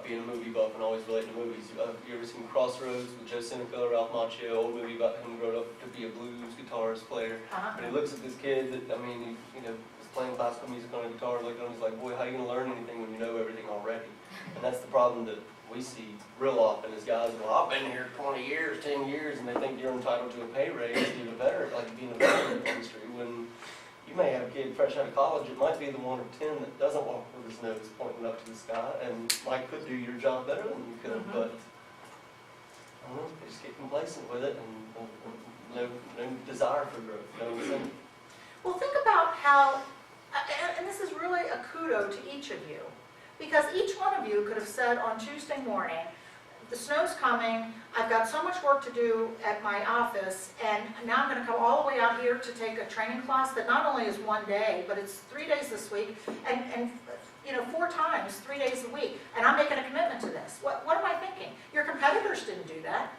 being a movie buff and always relating to movies. You ever seen Crossroads with Joe Seneca, Ralph Macchio, old movie about him growing up to be a blues guitarist player? And he looks at this kid that, I mean, he was playing classical music on a guitar, looking at him, he's like, boy, how are you going to learn anything when you know everything already? And that's the problem that we see real often is guys, well, I've been here 20 years, 10 years, and they think you're entitled to a pay raise being a veteran, like being a veteran in the industry, when you may have a kid fresh out of college, it might be the 1 of 10 that doesn't walk with his nose pointing up to the sky, and Mike could do your job better than you could, but I don't know, they just get complacent with it, and no desire for growth, no incentive. Well, think about how, and this is really a kudo to each of you, because each one of you could have said on Tuesday morning, the snow's coming, I've got so much work to do at my office, and now I'm going to come all the way out here to take a training class that not only is 1 day, but it's 3 days this week, and 4 times, 3 days a week, and I'm making a commitment to this. What am I thinking? Your competitors didn't do that,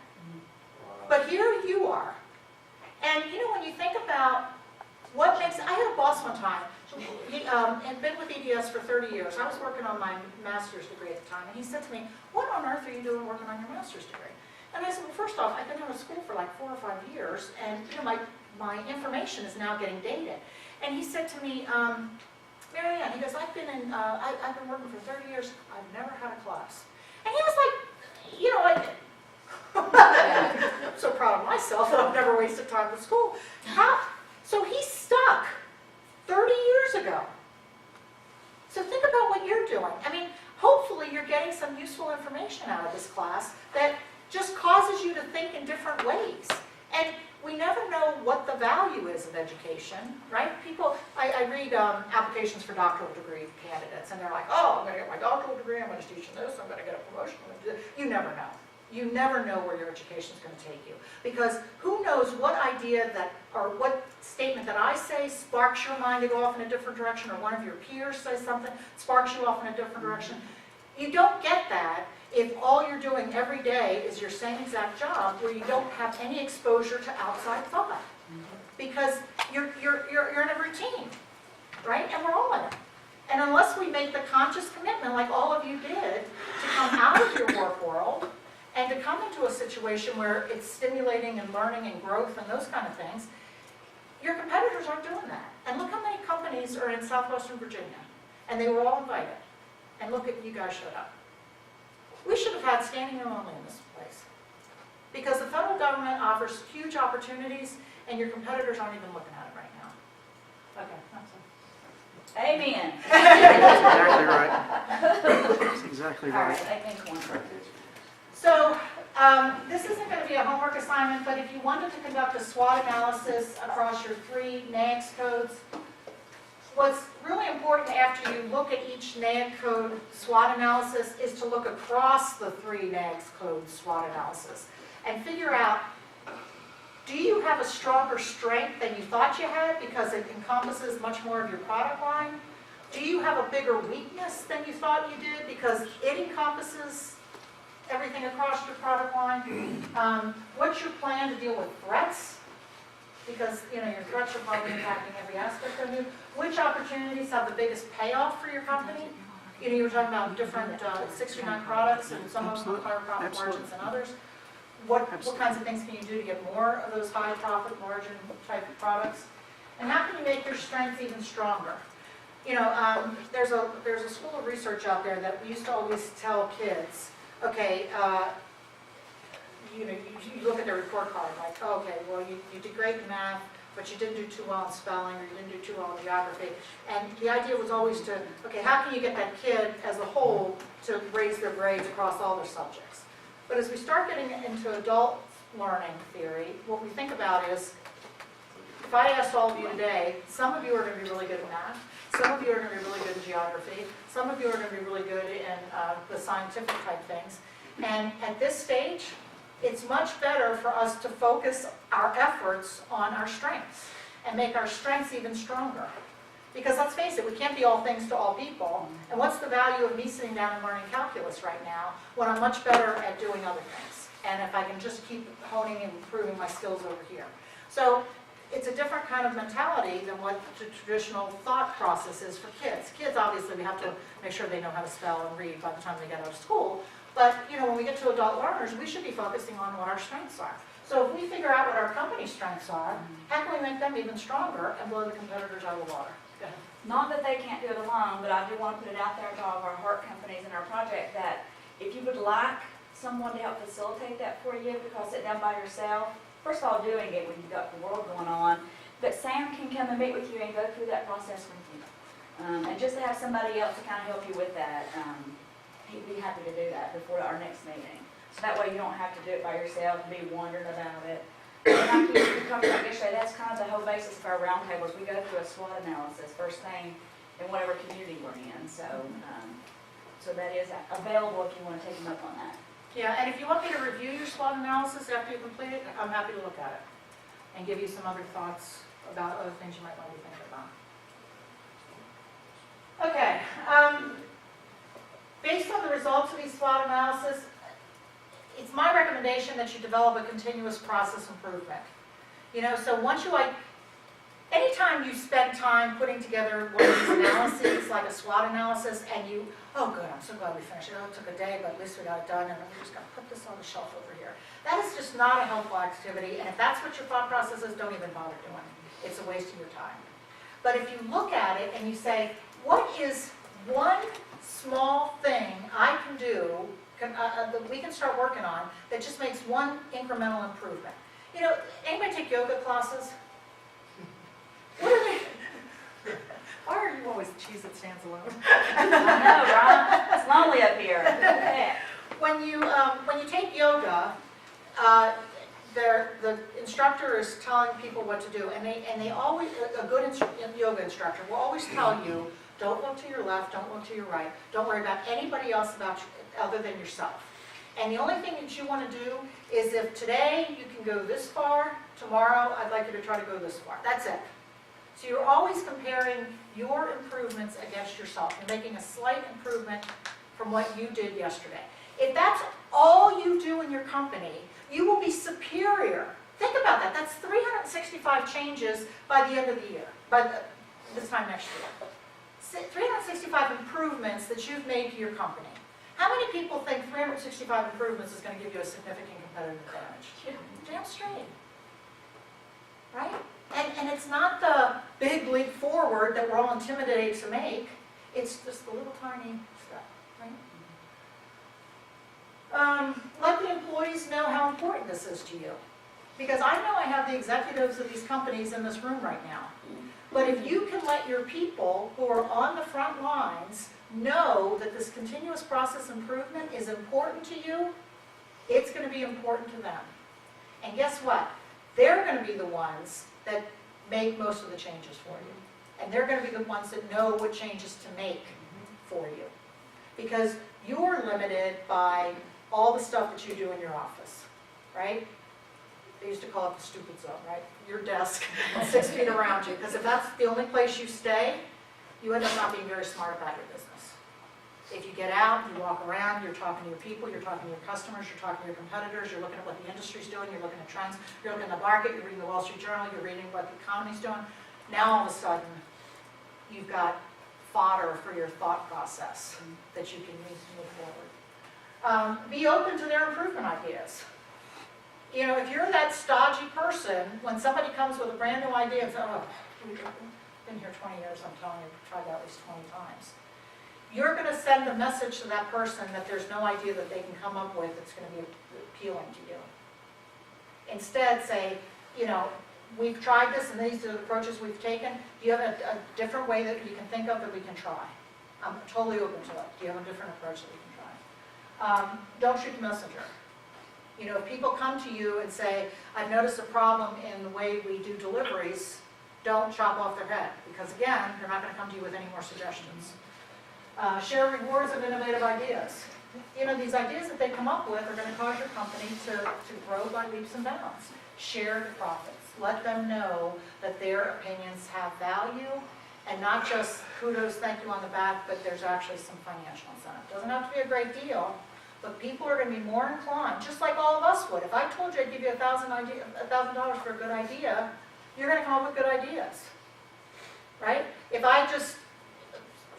but here you are. And when you think about what makes, I had a boss one time, he had been with EDS for 30 years. I was working on my master's degree at the time, and he said to me, what on earth are you doing working on your master's degree? And I said, well, first off, I've been out of school for like 4 or 5 years, and my information is now getting dated. And he said to me, Mary Ann, he goes, I've been working for 30 years, I've never had a class. And he was like, I'm so proud of myself that I've never wasted time with school. So he's stuck 30 years ago. So think about what you're doing. I mean, hopefully you're getting some useful information out of this class that just causes you to think in different ways. And we never know what the value is of education, right? I read applications for doctoral degree candidates, and they're like, oh, I'm going to get my doctoral degree, I'm going to teach this, I'm going to get a promotion. You never know. You never know where your education is going to take you. Because who knows what idea or what statement that I say sparks your mind to go off in a different direction, or one of your peers says something, sparks you off in a different direction. You don't get that if all you're doing every day is your same exact job where you don't have any exposure to outside thought. Because you're in a routine, right? And we're all in it. And unless we make the conscious commitment, like all of you did, to come out of your work world, and to come into a situation where it's stimulating and learning and growth and those kind of things, your competitors aren't doing that. And look how many companies are in Southwestern Virginia. And they were all invited. And look at you guys showed up. We should have had standing room only in this place. Because the federal government offers huge opportunities, and your competitors aren't even looking at it right now. Okay, that's it. Amen. That's exactly right. That's exactly All right. right, I think one. So this isn't going to be a homework assignment, but if you wanted to conduct a SWOT analysis across your 3 NAICS codes, what's really important after you look at each NAICS code SWOT analysis is to look across the 3 NAICS code SWOT analysis and figure out, do you have a stronger strength than you thought you had because it encompasses much more of your product line? Do you have a bigger weakness than you thought you did because it encompasses everything across your product line? What's your plan to deal with threats? Because your threats are probably impacting every aspect of you. Which opportunities have the biggest payoff for your company? You were talking about different 69 products, and some of them have higher profit margins than others. What kinds of things can you do to get more of those high profit margin type of products? And how can you make your strengths even stronger? There's a school of research out there that we used to always tell kids, okay, you look at their report card, like, oh, okay, well, you did great in math, but you didn't do too well in spelling, or you didn't do too well in geography. And the idea was always to, okay, how can you get that kid as a whole to raise their grades across all their subjects? But as we start getting into adult learning theory, what we think about is, if I asked all of you today, some of you are going to be really good in math, some of you are going to be really good in geography, some of you are going to be really good in the scientific type things. And at this stage, it's much better for us to focus our efforts on our strengths and make our strengths even stronger. Because let's face it, we can't be all things to all people. And what's the value of me sitting down and learning calculus right now when I'm much better at doing other things? And if I can just keep honing and improving my skills over here. So it's a different kind of mentality than what the traditional thought process is for kids. Kids, obviously, we have to make sure they know how to spell and read by the time they get out of school. But, when we get to adult learners, we should be focusing on what our strengths are. So if we figure out what our company's strengths are, how can we make them even stronger and blow the competitors out of the water? Go ahead. Not that they can't do it alone, but I do want to put it out there to all of our heart companies in our project that if you would like someone to help facilitate that for you, because sit down by yourself, first of all, doing it when you've got the world going on, but Sam can come and meet with you and go through that process with you. And just to have somebody else to kind of help you with that, he'd be happy to do that before our next meeting. So that way you don't have to do it by yourself and be wondering about it. And like we talked about yesterday, that's kind of the whole basis of our roundtables. We go through a SWOT analysis first thing in whatever community we're in. So, so that is available if you want to take them up on that. Yeah, and if you want me to review your SWOT analysis after you complete it, I'm happy to look at it and give you some other thoughts about other things you might want to be thinking about. Okay, based on the results of these SWOT analysis, it's my recommendation that you develop a continuous process improvement. So once you anytime you spend time putting together one of these analyses, like a SWOT analysis, and you, oh good, I'm so glad we finished it. Oh, it took a day, but at least we got it done, and we're just going to put this on the shelf over here. That is just not a helpful activity, and if that's what your thought process is, don't even bother doing it. It's a waste of your time. But if you look at it and you say, what is one small thing I can do that we can start working on that just makes one incremental improvement? Anybody take yoga classes? What are they? Why are you always the cheese that stands alone? I know, right? It's lonely up here. Okay. When you take yoga, the instructor is telling people what to do, and they always, a good yoga instructor will always tell you, don't look to your left, don't look to your right, don't worry about anybody else other than yourself. And the only thing that you want to do is if today you can go this far, tomorrow I'd like you to try to go this far. That's it. So you're always comparing your improvements against yourself. You're making a slight improvement from what you did yesterday. If that's all you do in your company, you will be superior. Think about that. That's 365 changes by the end of the year, this time next year. 365 improvements that you've made to your company. How many people think 365 improvements is going to give you a significant competitive advantage? Damn straight. Right? And it's not the big leap forward that we're all intimidated to make. It's just the little tiny stuff. Right? Let the employees know how important this is to you. Because I know I have the executives of these companies in this room right now. But if you can let your people who are on the front lines know that this continuous process improvement is important to you, it's going to be important to them. And guess what? They're going to be the ones that make most of the changes for you. And they're going to be the ones that know what changes to make for you. Because you're limited by all the stuff that you do in your office, right? They used to call it the stupid zone, right? Your desk, 6 feet around you. Because if that's the only place you stay, you end up not being very smart about your business. If you get out, you walk around, you're talking to your people, you're talking to your customers, you're talking to your competitors, you're looking at what the industry's doing, you're looking at trends, you're looking at the market, you're reading the Wall Street Journal, you're reading what the economy's doing. Now all of a sudden, you've got fodder for your thought process that you can use to move forward. Be open to their improvement ideas. If you're that stodgy person, when somebody comes with a brand new idea and says, oh, we've been here 20 years, I'm telling you, tried that at least 20 times. You're going to send a message to that person that there's no idea that they can come up with that's going to be appealing to you. Instead, say, we've tried this and these are the approaches we've taken. Do you have a different way that you can think of that we can try? I'm totally open to it. Do you have a different approach that we can try? Don't shoot the messenger. If people come to you and say, I've noticed a problem in the way we do deliveries, don't chop off their head. Because again, they're not going to come to you with any more suggestions. Share rewards of innovative ideas. These ideas that they come up with are going to cause your company to grow by leaps and bounds. Share the profits. Let them know that their opinions have value, and not just kudos, thank you on the back, but there's actually some financial incentive. Doesn't have to be a great deal, but people are going to be more inclined, just like all of us would. If I told you I'd give you $1,000 for a good idea, you're gonna come up with good ideas, right? If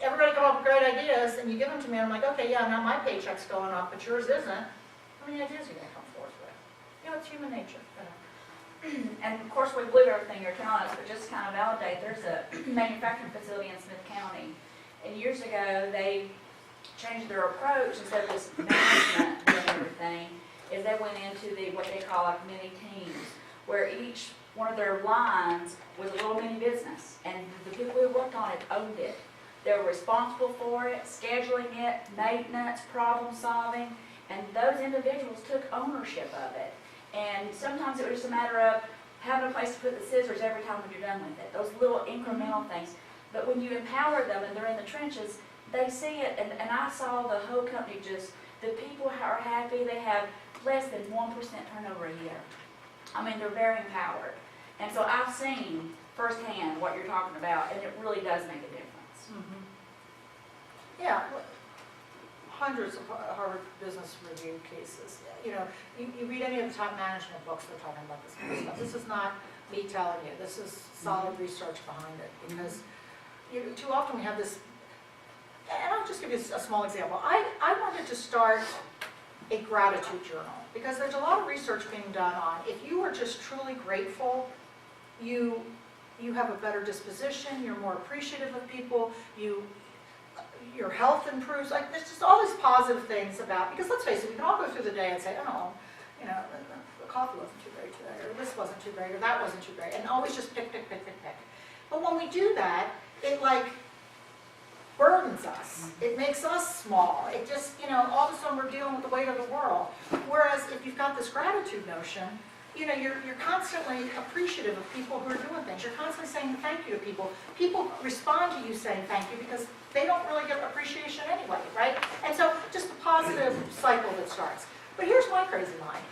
everybody come up with great ideas and you give them to me, I'm like, okay, yeah, now my paycheck's going up, but yours isn't. How many ideas are you gonna come forth with? You know, it's human nature. And of course, we believe everything you're telling us, but just to kind of validate, there's a manufacturing facility in Smith County. And years ago, they changed their approach. Instead of just management doing everything, is they went into what they call like mini teams, where each one of their lines was a little mini business. And the people who worked on it owned it. They were responsible for it, scheduling it, maintenance, problem solving, and those individuals took ownership of it. And sometimes it was just a matter of having a place to put the scissors every time when you're done with it, those little incremental things. But when you empower them and they're in the trenches, they see it, and I saw the whole company just, the people are happy, they have less than 1% turnover a year. I mean, they're very empowered. And so I've seen firsthand what you're talking about, and it really does make a difference. Yeah, hundreds of Harvard Business Review cases. You know, you read any of the top management books, they're talking about this kind of stuff. This is not me telling you. This is solid research behind it. Because too often we have this, and I'll just give you a small example. I wanted to start a gratitude journal because there's a lot of research being done on if you are just truly grateful, you have a better disposition, you're more appreciative of people, your health improves. Like, there's just all these positive things about, because let's face it, we can all go through the day and say, oh, you know, the coffee wasn't too great today, or this wasn't too great, or that wasn't too great, and always just pick. But when we do that, it like burdens us. It makes us small. It just, you know, all of a sudden we're dealing with the weight of the world. Whereas if you've got this gratitude notion, you know, you're constantly appreciative of people who are doing things. You're constantly saying thank you to people. People respond to you saying thank you because they don't really get appreciation anyway, right? And so just a positive cycle that starts. But here's my crazy mind.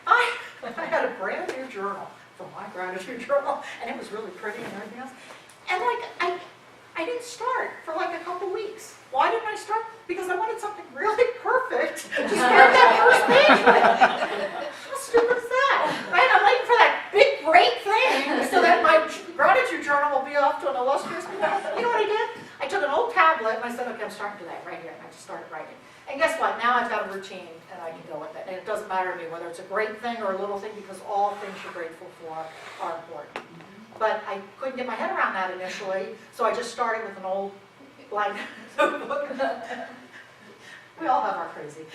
I had a brand new journal from my gratitude journal, and it was really pretty and everything else. And like, I didn't start for like a couple weeks. Why didn't I start? Because I wanted something really perfect to start that first page with. How stupid is that? Right? I'm waiting for that big, great thing so that my gratitude journal will be off to an illustrious. You know what I did? I took an old tablet and I said, okay, I'm starting today, right here. And I just started writing. And guess what? Now I've got a routine and I can go with it. And it doesn't matter to me whether it's a great thing or a little thing because all things you're grateful for are important. But I couldn't get my head around that initially, so I just started with an old blank notebook. We all have our crazy.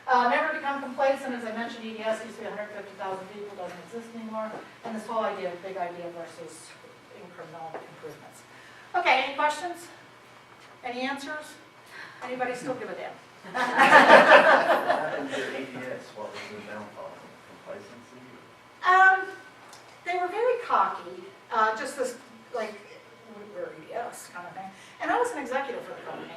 Never become complacent. As I mentioned, EDS used to be 150,000 people, doesn't exist anymore. And this whole idea of big idea versus incremental improvements. Okay, any questions? Any answers? Anybody still give a damn? What was the downfall? Complacency? They were very cocky, just this, like, we're EDS kind of thing. And I was an executive for the company.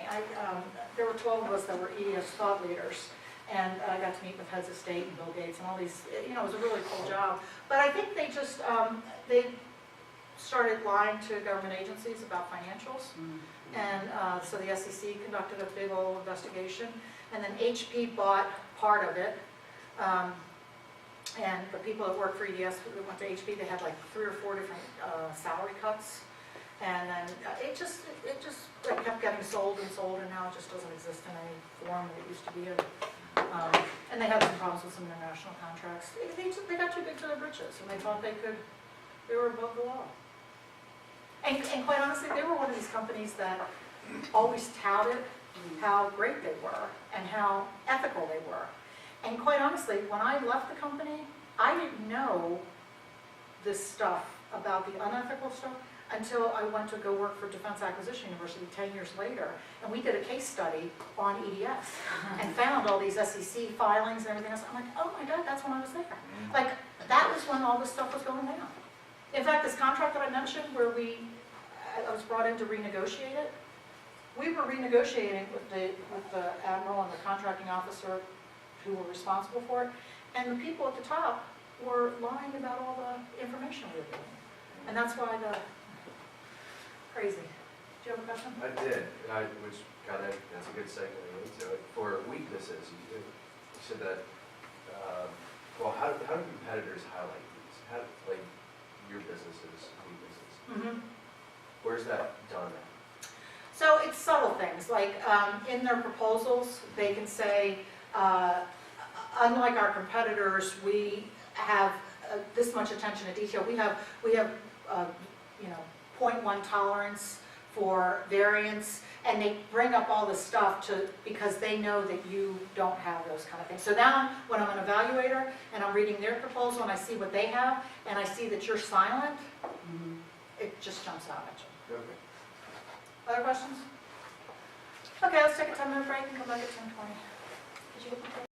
There were 12 of us that were EDS thought leaders. And I got to meet with heads of state and Bill Gates and all these, you know, it was a really cool job. But I think they just, they started lying to government agencies about financials. And so the SEC conducted a big old investigation. And then HP bought part of it. And the people that worked for EDS that went to HP, they had like 3 or 4 different salary cuts. And then it just like, kept getting sold, and now it just doesn't exist in any form that it used to be in. And they had some problems with some international contracts. They got too big for their britches, and they thought they were above the law. And quite honestly, they were one of these companies that always touted how great they were and how ethical they were. And quite honestly, when I left the company, I didn't know this stuff about the unethical stuff until I went to go work for Defense Acquisition University 10 years later. And we did a case study on EDS and found all these SEC filings and everything else. I'm like, oh my God, that's when I was there. Like, that was when all this stuff was going down. In fact, this contract that I mentioned where I was brought in to renegotiate it, we were renegotiating with the admiral and the contracting officer who were responsible for it, and the people at the top were lying about all the information we were getting. And that's why crazy. Do you have a question? I did, which that's a good segue into it. For weaknesses, you said that, well, how do competitors highlight these? your businesses, new business. Mhm. Where's that done at? So it's subtle things, like in their proposals, they can say, unlike our competitors, we have this much attention to detail. We have you know, 0.1 tolerance for variance, and they bring up all this stuff because they know that you don't have those kind of things. So now, when I'm an evaluator and I'm reading their proposal and I see what they have, and I see that you're silent, it just jumps out at you. Okay. Other questions? Okay, let's take a 10-minute break and come back at 10:20. Did you get the